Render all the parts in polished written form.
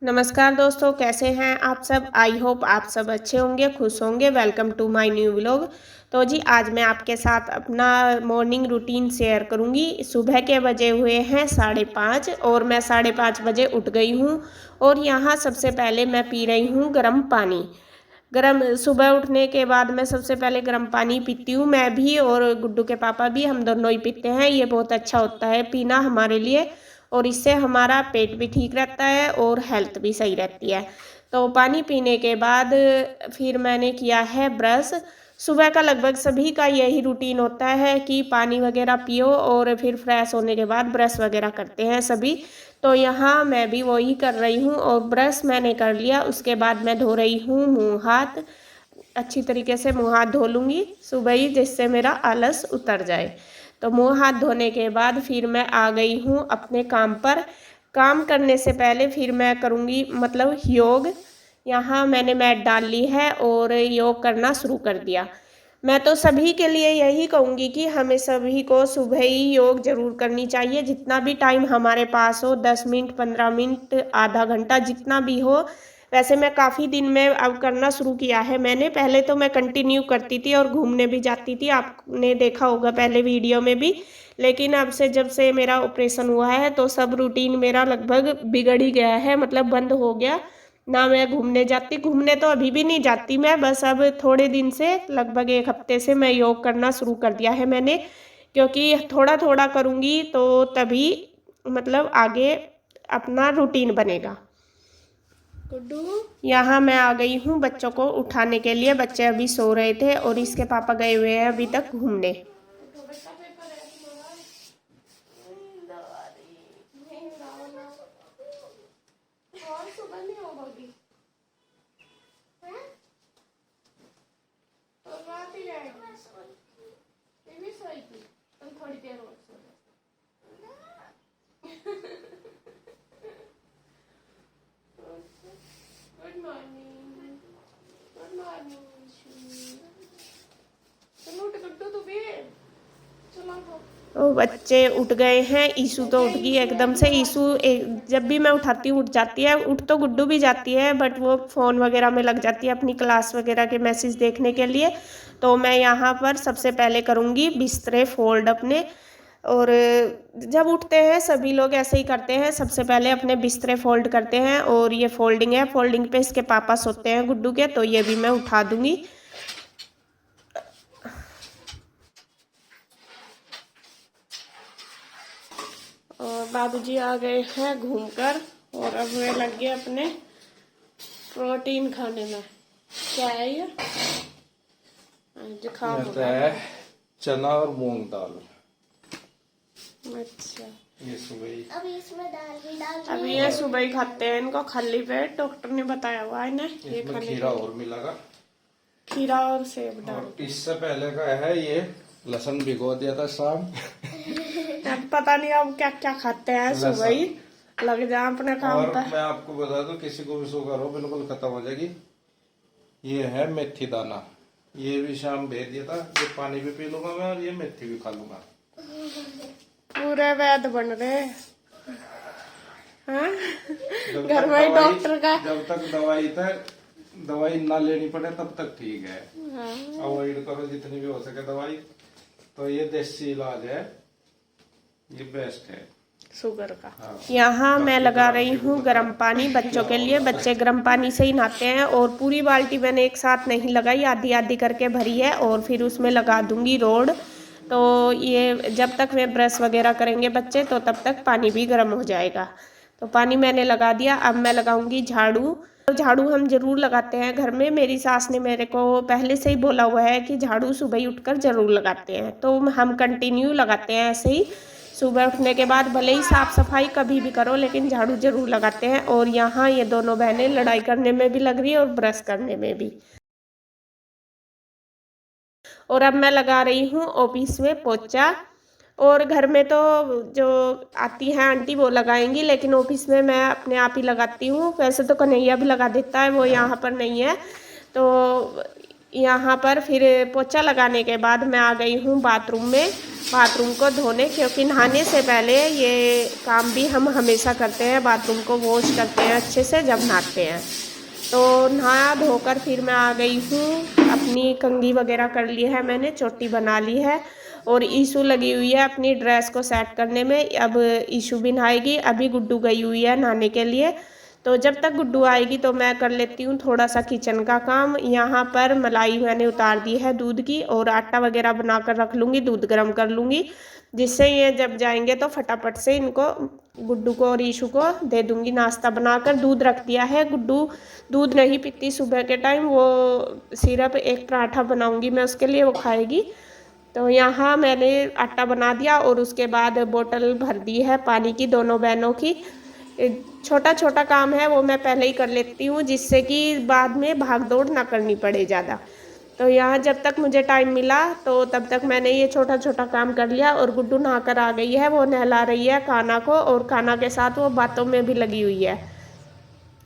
नमस्कार दोस्तों, कैसे हैं आप सब। आई होप आप सब अच्छे होंगे, खुश होंगे। Welcome to my new vlog. तो जी आज मैं आपके साथ अपना मॉर्निंग रूटीन शेयर करूंगी। सुबह के बजे हुए हैं 5:30 और मैं 5:30 बजे उठ गई हूं। और यहाँ सबसे पहले मैं पी रही हूँ गर्म पानी। गर्म सुबह उठने के बाद मैं सबसे पहले गर्म पानी पीती हूँ। मैं भी और गुड्डू के पापा भी, हम दोनों ही पीते हैं। ये बहुत अच्छा होता है पीना हमारे लिए, और इससे हमारा पेट भी ठीक रहता है और हेल्थ भी सही रहती है। तो पानी पीने के बाद फिर मैंने किया है ब्रश। सुबह का लगभग सभी का यही रूटीन होता है कि पानी वगैरह पियो और फिर फ्रेश होने के बाद ब्रश वगैरह करते हैं सभी। तो यहाँ मैं भी वही कर रही हूँ और ब्रश मैंने कर लिया। उसके बाद मैं धो रही हूँ मुँह हाथ। अच्छी तरीके से मुँह हाथ धो लूँगी सुबह ही, जिससे मेरा आलस उतर जाए। तो मुँह हाथ धोने के बाद फिर मैं आ गई हूँ अपने काम पर। काम करने से पहले फिर मैं करूँगी मतलब योग। यहाँ मैंने मैट डाल ली है और योग करना शुरू कर दिया। मैं तो सभी के लिए यही कहूँगी कि हमें सभी को सुबह ही योग ज़रूर करनी चाहिए। जितना भी टाइम हमारे पास हो, 10 मिनट, 15 मिनट, आधा घंटा, जितना भी हो। वैसे मैं काफ़ी दिन में अब करना शुरू किया है मैंने। पहले तो मैं कंटिन्यू करती थी और घूमने भी जाती थी, आपने देखा होगा पहले वीडियो में भी। लेकिन अब से जब से मेरा ऑपरेशन हुआ है तो सब रूटीन मेरा लगभग बिगड़ ही गया है, मतलब बंद हो गया। ना मैं घूमने जाती, घूमने तो अभी भी नहीं जाती मैं, बस अब थोड़े दिन से लगभग 1 हफ्ते से मैं योग करना शुरू कर दिया है मैंने। क्योंकि थोड़ा थोड़ा करूँगी तो तभी मतलब आगे अपना रूटीन बनेगा। यहाँ मैं आ गई हूँ बच्चों को उठाने के लिए। बच्चे अभी सो रहे थे और इसके पापा गए हुए हैं अभी तक घूमने। Good morning, good morning. चलो उठ गुड्डू, तू भी चलो। ओ बच्चे उठ गए हैं। ईशु तो उठ गई एकदम से। ईशु जब भी मैं उठाती हूँ उठ जाती है। उठ तो गुड्डू भी जाती है बट वो फ़ोन वगैरह में लग जाती है अपनी क्लास वगैरह के मैसेज देखने के लिए। तो मैं यहाँ पर सबसे पहले करूँगी बिस्तरे फोल्ड अपने। और जब उठते हैं सभी लोग ऐसे ही करते हैं, सबसे पहले अपने बिस्तरे फोल्ड करते हैं। और ये फोल्डिंग है, फोल्डिंग पे इसके पापा सोते हैं गुड्डू के, तो ये भी मैं उठा दूँगी। और बाबूजी आ गए हैं घूमकर और अब वे लग गए अपने प्रोटीन खाने में। क्या है ये? जुकाम होता है चना और मूंग दाल। अच्छा, ये सुबह ही अभी इसमें दाल भी डाल अभी ये सुबह ही खाते हैं इनको खाली पेट। डॉक्टर ने बताया हुआ है ना ये खाने खीरा और मिलागा, खीरा और सेब डाल। और इससे पहले का है ये लहसुन भिगो दिया था शाम। अब पता नहीं अब क्या क्या खाते हैं सुबह ही। लग जा अपने काम और पर। मैं आपको बता दूं, किसी को भी शुगर हो बिल्कुल खत्म हो जाएगी। ये है मेथी दाना, ये भी शाम भेज दिया था। ये पानी भी पी लूंगा मैं और ये मेथी भी खा लूंगा। पूरे वैद बन रहे हाँ? जब घर तक में दवाई डॉक्टर का जब तक दवाई ना लेनी पड़े तब तक ठीक है। अवॉइड करो जितनी भी हो सके दवाई। तो ये देसी इलाज है, ये बेस्ट है शुगर का। हाँ। यहाँ मैं लगा रही हूँ गर्म पानी बच्चों के लिए। बच्चे गर्म पानी से ही नहाते हैं और पूरी बाल्टी मैंने एक साथ नहीं लगाई, आधी आधी करके भरी है और फिर उसमें लगा दूंगी रोड। तो ये जब तक वे ब्रश वगैरह करेंगे बच्चे तो तब तक पानी भी गर्म हो जाएगा। तो पानी मैंने लगा दिया। अब मैं लगाऊंगी झाड़ू। झाड़ू हम जरूर लगाते हैं घर में। मेरी सास ने मेरे को पहले से ही बोला हुआ है कि झाड़ू सुबह ही उठकर जरूर लगाते हैं, तो हम कंटिन्यू लगाते हैं ऐसे ही। सुबह उठने के बाद भले ही साफ सफाई कभी भी करो लेकिन झाड़ू जरूर लगाते हैं। और यहाँ ये दोनों बहनें लड़ाई करने में भी लग रही है और ब्रश करने में भी। और अब मैं लगा रही हूँ ऑफिस में पोछा। और घर में तो जो आती हैं आंटी वो लगाएंगी, लेकिन ऑफिस में मैं अपने आप ही लगाती हूँ। वैसे तो कन्हैया भी लगा देता है, वो यहाँ पर नहीं है। तो यहाँ पर फिर पोछा लगाने के बाद मैं आ गई हूँ बाथरूम में, बाथरूम को धोने, क्योंकि नहाने से पहले ये काम भी हम हमेशा करते हैं, बाथरूम को वॉश करते हैं अच्छे से जब नहाते हैं। तो नहा धोकर फिर मैं आ गई हूँ, अपनी कंघी वगैरह कर ली है मैंने, चोटी बना ली है और ईशू लगी हुई है अपनी ड्रेस को सेट करने में। अब ईशू भी नहाएगी, अभी गुड्डू गई हुई है नहाने के लिए। तो जब तक गुड्डू आएगी तो मैं कर लेती हूँ थोड़ा सा किचन का काम। यहाँ पर मलाई मैंने उतार दी है दूध की, और आटा वगैरह बनाकर रख लूँगी, दूध गर्म कर लूँगी, जिससे ये जब जाएंगे तो फटाफट से इनको, गुड्डू को और ईशू को दे दूँगी नाश्ता बनाकर। दूध रख दिया है, गुड्डू दूध नहीं पीती सुबह के टाइम, वो सिर्फ एक पराठा बनाऊँगी मैं उसके लिए, वो खाएगी। तो यहाँ मैंने आटा बना दिया और उसके बाद बोतल भर दी है पानी की दोनों बहनों की। छोटा छोटा काम है वो मैं पहले ही कर लेती हूँ, जिससे कि बाद में भाग दौड़ ना करनी पड़े ज़्यादा। तो यहाँ जब तक मुझे टाइम मिला तो तब तक मैंने ये छोटा छोटा काम कर लिया। और गुड्डू नहा कर आ गई है, वो नहला रही है काना को, और काना के साथ वो बातों में भी लगी हुई है।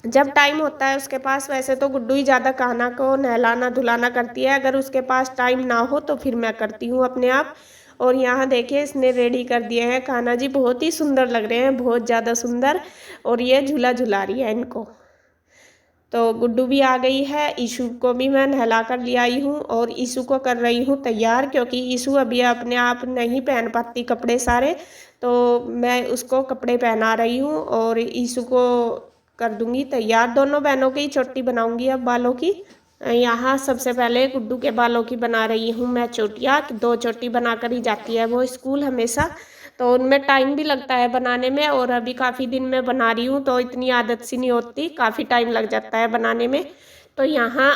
जब टाइम होता है उसके पास, वैसे तो गुड्डू ही ज़्यादा काना को नहलाना धुलाना करती है, अगर उसके पास टाइम ना हो तो फिर मैं करती हूँ अपने आप। और यहाँ देखिए इसने रेडी कर दिए हैं कान्हा जी, बहुत ही सुंदर लग रहे हैं, बहुत ज़्यादा सुंदर। और ये झूला झुला रही है इनको। तो गुड्डू भी आ गई है, ईशू को भी मैं नहला कर ले आई हूँ, और ईशू को कर रही हूँ तैयार, क्योंकि ईशू अभी अपने आप नहीं पहन पाती कपड़े सारे, तो मैं उसको कपड़े पहना रही हूँ और ईशू को कर दूँगी तैयार। दोनों बहनों की चोटी बनाऊँगी अब बालों की। यहाँ सबसे पहले गुड्डू के बालों की बना रही हूँ मैं चोटियाँ, 2 चोटी बनाकर ही जाती है वो स्कूल हमेशा, तो उनमें टाइम भी लगता है बनाने में। और अभी काफ़ी दिन में बना रही हूँ तो इतनी आदत सी नहीं होती, काफ़ी टाइम लग जाता है बनाने में। तो यहाँ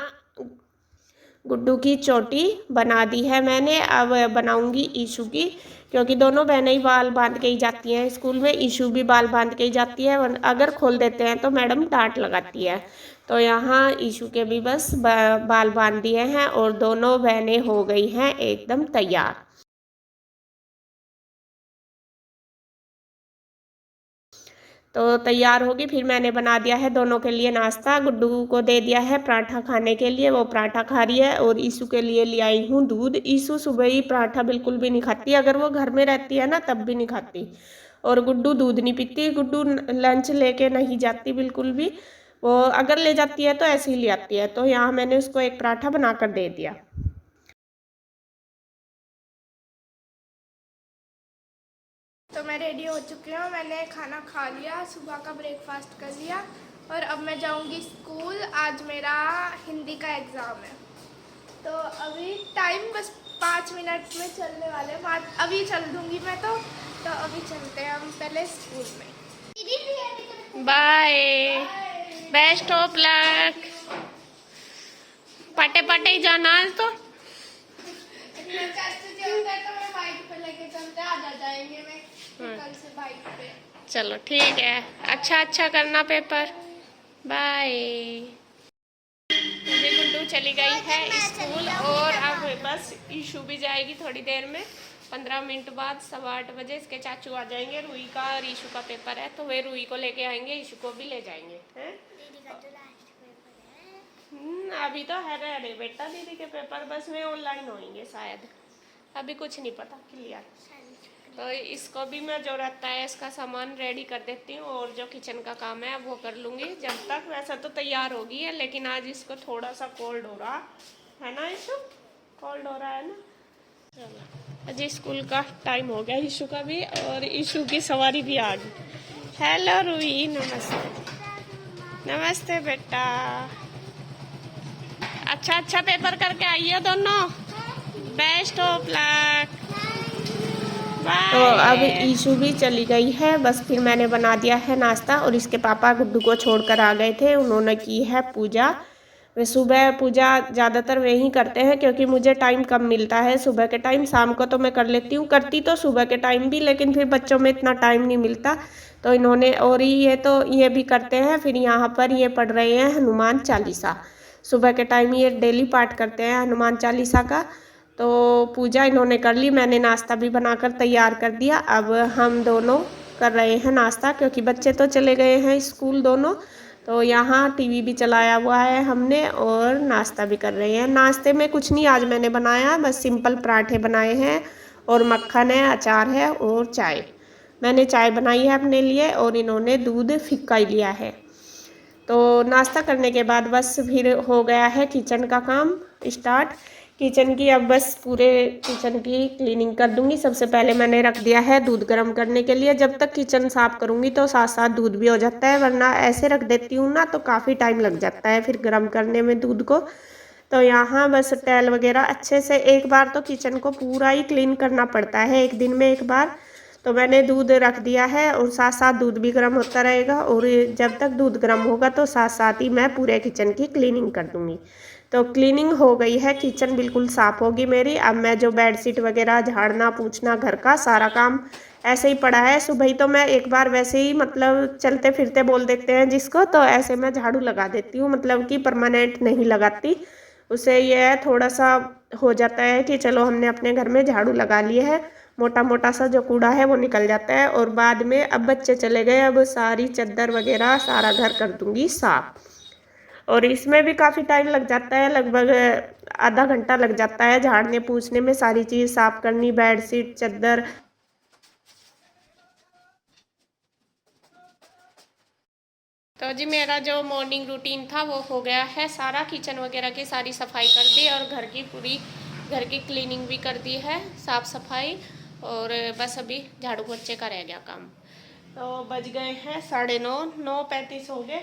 गुड्डू की चोटी बना दी है मैंने, अब बनाऊँगी ईशू की, क्योंकि दोनों बहनें ही बाल बांध के ही जाती हैं स्कूल में, ईशू भी बाल बांध के ही जाती है, अगर खोल देते हैं तो मैडम डांट लगाती है। तो यहाँ ईशू के भी बस बाल बांध दिए हैं और दोनों बहनें हो गई हैं एकदम तैयार। तो तैयार होगी, फिर मैंने बना दिया है दोनों के लिए नाश्ता। गुड्डू को दे दिया है पराठा खाने के लिए, वो पराठा खा रही है, और ईशू के लिए ले आई हूँ दूध। ईशू सुबह ही पराठा बिल्कुल भी नहीं खाती, अगर वो घर में रहती है ना तब भी नहीं खाती। और गुड्डू दूध नहीं पीती, गुड्डू लंच लेके नहीं जाती बिल्कुल भी, वो अगर ले जाती है तो ऐसे ही ले आती है। तो यहाँ मैंने उसको एक पराठा बना कर दे दिया। तो मैं रेडी हो चुकी हूँ, मैंने खाना खा लिया, सुबह का ब्रेकफास्ट कर लिया, और अब मैं जाऊँगी स्कूल। आज मेरा हिंदी का एग्ज़ाम है, तो अभी टाइम बस 5 मिनट में चलने वाले हैं, अभी चल दूँगी मैं। तो अभी चलते हैं हम पहले स्कूल में। Bye, best of luck. पटे पटे ही जाना है तो कल से बाइक पे। चलो ठीक है, अच्छा करना पेपर। बाय। मेरी गुड्डू चली गई है स्कूल, और अब बस ईशू भी जाएगी थोड़ी देर में, 15 मिनट बाद 8:15 बजे इसके चाचू आ जाएंगे। रूही का और ईशू का पेपर है, तो वे रूही को लेके आएंगे, ईशू को भी ले जाएंगे। हैं अभी तो है रे बेटा, दीदी के पेपर बस में ऑनलाइन होंगे शायद, अभी कुछ नहीं पता क्लियर। तो इसको भी मैं जो रहता है इसका सामान रेडी कर देती हूँ, और जो किचन का काम है वो कर लूँगी जब तक। वैसा तो तैयार होगी है, लेकिन आज इसको थोड़ा सा कोल्ड हो रहा है ना, इशू कोल्ड हो रहा है ना। चलो अजी स्कूल का टाइम हो गया इशू का भी, और इशू की सवारी भी आ गई। हेलो रूही, नमस्ते। नमस्ते बेटा, अच्छा पेपर करके आइए दोनों, बेस्ट ऑफ लक। तो अब ईशू भी चली गई है, बस फिर मैंने बना दिया है नाश्ता, और इसके पापा गुड्डू को छोड़कर आ गए थे, उन्होंने की है पूजा। वे सुबह पूजा ज़्यादातर वे ही करते हैं, क्योंकि मुझे टाइम कम मिलता है सुबह के टाइम, शाम को तो मैं कर लेती हूँ, करती तो सुबह के टाइम भी, लेकिन फिर बच्चों में इतना टाइम नहीं मिलता, तो इन्होंने, और ये भी करते हैं। फिर यहाँ पर ये पढ़ रहे हैं हनुमान चालीसा, सुबह के टाइम ये डेली पाठ करते हैं हनुमान चालीसा का। तो पूजा इन्होंने कर ली, मैंने नाश्ता भी बनाकर तैयार कर दिया। अब हम दोनों कर रहे हैं नाश्ता, क्योंकि बच्चे तो चले गए हैं स्कूल दोनों, तो तो यहाँ टीवी भी चलाया हुआ है हमने और नाश्ता भी कर रहे हैं। नाश्ते में कुछ नहीं आज मैंने बनाया, बस सिंपल पराठे बनाए हैं और मक्खन है, अचार है और चाय। मैंने चाय बनाई है अपने लिए और इन्होंने दूध फिक्का ही लिया है। तो नाश्ता करने के बाद बस फिर हो गया है किचन का काम स्टार्ट। किचन की अब बस पूरे किचन की क्लीनिंग कर दूंगी। सबसे पहले मैंने रख दिया है दूध गर्म करने के लिए। जब तक किचन साफ़ करूंगी तो साथ साथ दूध भी हो जाता है, वरना ऐसे रख देती हूँ ना तो काफ़ी टाइम लग जाता है फिर गर्म करने में दूध को। तो यहाँ बस टैल वगैरह अच्छे से एक बार तो किचन को पूरा ही क्लीन करना पड़ता है, एक दिन में एक बार। तो मैंने दूध रख दिया है और साथ साथ दूध भी गर्म होता रहेगा और जब तक दूध गर्म होगा तो साथ साथ ही मैं पूरे किचन की क्लीनिंग कर दूँगी। तो क्लीनिंग हो गई है, किचन बिल्कुल साफ़ होगी मेरी। अब मैं जो बेडशीट वगैरह झाड़ना पूछना घर का सारा काम ऐसे ही पड़ा है। सुबह ही तो मैं एक बार वैसे ही मतलब चलते फिरते बोल देते हैं जिसको, तो ऐसे मैं झाड़ू लगा देती हूँ, मतलब कि परमानेंट नहीं लगाती। उससे ये थोड़ा सा हो जाता है कि चलो हमने अपने घर में झाड़ू लगा लिए है, मोटा मोटा सा जो कूड़ा है वो निकल जाता है। और बाद में अब बच्चे चले गए, अब सारी चादर वगैरह सारा घर कर दूंगी साफ। और इसमें भी काफ़ी टाइम लग जाता है, लगभग आधा घंटा लग जाता है झाड़ने पूछने में, सारी चीज़ साफ़ करनी, बेडशीट चादर। तो जी मेरा जो मॉर्निंग रूटीन था वो हो गया है सारा। किचन वगैरह की सारी सफाई कर दी और घर की पूरी घर की क्लीनिंग भी कर दी है, साफ़ सफाई। और बस अभी झाड़ू पोछे का रह गया काम। तो बज गए हैं 9:30, 9:35 हो गए।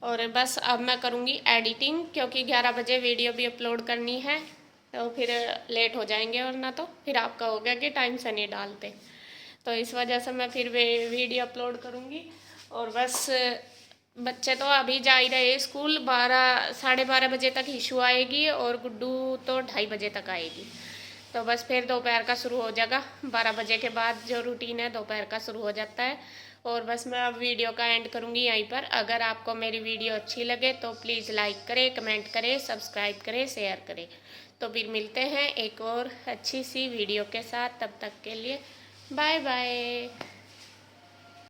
और बस अब मैं करूँगी एडिटिंग, क्योंकि 11 बजे वीडियो भी अपलोड करनी है। तो फिर लेट हो जाएंगे, वरना तो फिर आप कहोगे कि टाइम से नहीं डालते। तो इस वजह से मैं फिर वीडियो अपलोड करूँगी। और बस बच्चे तो अभी जा ही रहे स्कूल, 12 साढ़े 12 बजे तक हिशू आएगी और गुड्डू तो 2:30 बजे तक आएगी। तो बस फिर दोपहर का शुरू हो जाएगा, 12 बजे के बाद जो रूटीन है दोपहर का शुरू हो जाता है। और बस मैं अब वीडियो का एंड करूँगी यहीं पर। अगर आपको मेरी वीडियो अच्छी लगे तो प्लीज़ लाइक करें, कमेंट करें, सब्सक्राइब करें, शेयर करें। तो फिर मिलते हैं एक और अच्छी सी वीडियो के साथ, तब तक के लिए बाय बाय।